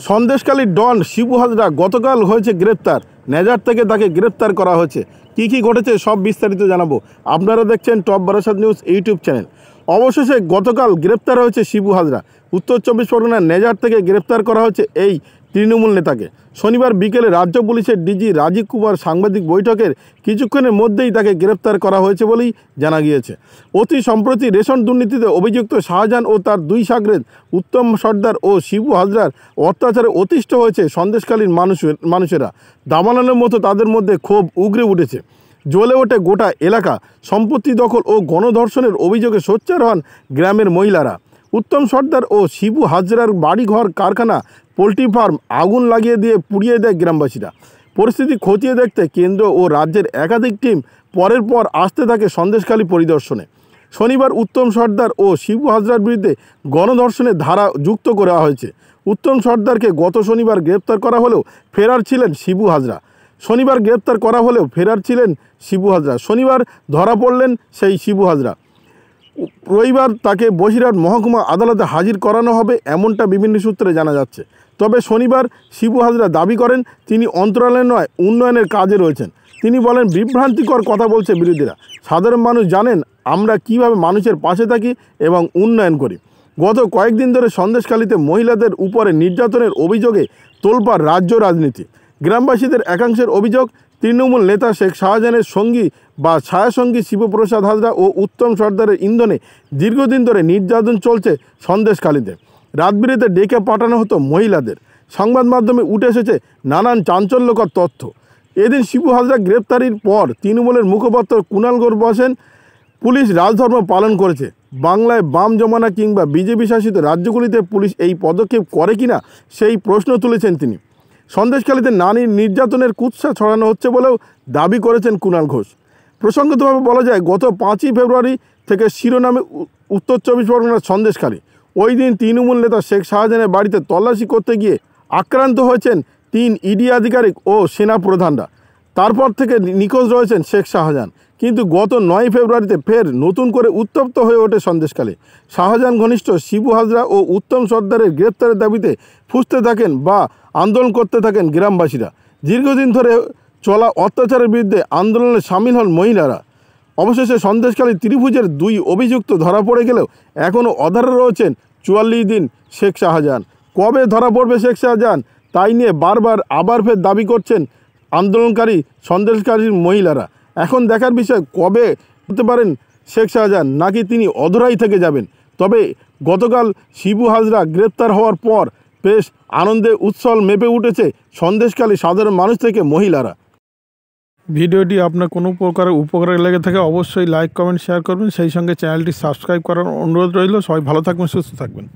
সন্দেশখালীর ডন শিবু হাজরা গতকাল হয়েছে গ্রেপ্তার। নেজার থেকে তাকে গ্রেপ্তার করা হয়েছে। কি ঘটেছে সব বিস্তারিত জানাবো। আপনারা দেখছেন top Barasat news YouTube channel. অবশেষে গতকাল গ্রেপ্তার হয়েছে শিবু হাজরা। উত্তর 24 পরগনার নেজার থেকে গ্রেপ্তার করা হয়েছে এই তৃণমূল নেতাকে। শনিবার বিকেলে রাজ্য পুলিশের ডিজি রাজীব কুমার সাংবাদিক বৈঠকের কিছুক্ষণের মধ্যেই তাকে গ্রেপ্তার করা হয়েছে বলেই জানা গিয়েছে। অতি সম্প্রতি রেশন দুর্নীতিতে অভিযুক্ত শাহজাহান ও তার দুই শাগরেদ উত্তম সর্দার ও শিবু হাজরার অত্যাচারে অতিষ্ঠ হয়েছে সন্দেশখালীর মানুষেরা। দাবানলের মতো তাদের মধ্যে ক্ষোভ উগরে উঠেছে। জ্বলে ওঠে গোটা এলাকা। সম্পত্তি দখল ও গণধর্ষণের অভিযোগে সোচ্চার হন গ্রামের মহিলারা। উত্তম সর্দার ও শিবু হাজরার বাড়িঘর, কারখানা, পোলট্রি ফার্ম আগুন লাগিয়ে দিয়ে পুড়িয়ে দেয় গ্রামবাসীরা। পরিস্থিতি খতিয়ে দেখতে কেন্দ্র ও রাজ্যের একাধিক টিম পরের পর আসতে থাকে সন্দেশখালী পরিদর্শনে। শনিবার উত্তম সর্দার ও শিবু হাজরার বিরুদ্ধে গণধর্ষণের ধারা যুক্ত করা হয়েছে। উত্তম সর্দারকে গত শনিবার গ্রেপ্তার করা হলেও ফেরার ছিলেন শিবু হাজরা। শনিবার ধরা পড়লেন সেই শিবু হাজরা। রবিবার তাকে বসিরহাট মহকুমা আদালতে হাজির করানো হবে, এমনটা বিভিন্ন সূত্রে জানা যাচ্ছে। তবে শনিবার শিবু হাজরা দাবি করেন তিনি অন্তরালে নয়, উন্নয়নের কাজে রয়েছেন। তিনি বলেন, বিভ্রান্তিকর কথা বলছে বিরোধীরা। সাধারণ মানুষ জানেন আমরা কিভাবে মানুষের পাশে থাকি এবং উন্নয়ন করি। গত কয়েকদিন ধরে সন্দেশখালীতে মহিলাদের উপরে নির্যাতনের অভিযোগে তোলপাড় রাজ্য রাজনীতি। গ্রামবাসীদের একাংশের অভিযোগ, তৃণমূল নেতা শেখ শাহজাহানের সঙ্গী বা ছায়াসঙ্গী শিবপ্রসাদ হাজরা ও উত্তম সর্দারের ইন্ধনে দীর্ঘদিন ধরে নির্যাতন চলছে সন্দেশখালীতে। রাতবিরেতে ডেকে পাঠানো হতো মহিলাদের। সংবাদ মাধ্যমে উঠে এসেছে নানান চাঞ্চল্যকর তথ্য। এদিন শিবু হাজরা গ্রেপ্তারির পর তৃণমূলের মুখপাত্র কুণাল ঘোষ বলেন, পুলিশ রাজধর্ম পালন করেছে। বাংলায় বাম জমানা কিংবা বিজেপি শাসিত রাজ্যগুলিতে পুলিশ এই পদক্ষেপ করে কিনা সেই প্রশ্ন তুলেছেন তিনি। সন্দেশখালীতে নারী নির্যাতনের কুৎসা ছড়ানো হচ্ছে বলেও দাবি করেছেন কুণাল ঘোষ। প্রসঙ্গতভাবে বলা যায়, গত 5ই ফেব্রুয়ারি থেকে শিরোনামে উত্তর 24 পরগনার সন্দেশখালী। ওই দিন তৃণমূল নেতা শেখ শাহজাহানের বাড়িতে তল্লাশি করতে গিয়ে আক্রান্ত হয়েছেন 3 ইডি আধিকারিক ও সেনা প্রধানরা। তারপর থেকে নিখোঁজ রয়েছেন শেখ শাহজাহান। কিন্তু গত 9 ফেব্রুয়ারিতে ফের নতুন করে উত্তপ্ত হয়ে ওঠে সন্দেশখালী। শাহজাহান ঘনিষ্ঠ শিবু হাজরা ও উত্তম সর্দারের গ্রেপ্তারের দাবিতে ফুঁসতে থাকেন বা আন্দোলন করতে থাকেন গ্রামবাসীরা। দীর্ঘদিন ধরে চলা অত্যাচারের বিরুদ্ধে আন্দোলনে সামিল হন মহিলারা। অবশেষে সন্দেশখালী ত্রিভুজের 2 অভিযুক্ত ধরা পড়ে গেলেও এখনও অধরা রয়েছেন 44 দিন শেখ শাহজাহান। কবে ধরা পড়বে শেখ শাহজাহান, তাই নিয়ে বারবার আবার ফের দাবি করছেন আন্দোলনকারী সন্দেশখালীর মহিলারা। এখন দেখার বিষয়, কবে হতে পারেন শেখ শাহজাহান, নাকি তিনি অধরাই থেকে যাবেন। তবে গতকাল শিবু হাজরা গ্রেপ্তার হওয়ার পর বেশ আনন্দে উৎসল মেপে উঠেছে সন্দেশখালী সাধারণ মানুষ থেকে মহিলারা। ভিডিওটি আপনার কোনো প্রকারের উপকারে লেগে থাকে অবশ্যই লাইক, কমেন্ট, শেয়ার করবেন। সেই সঙ্গে চ্যানেলটি সাবস্ক্রাইব করার অনুরোধ রইল। সবাই ভালো থাকবেন, সুস্থ থাকবেন।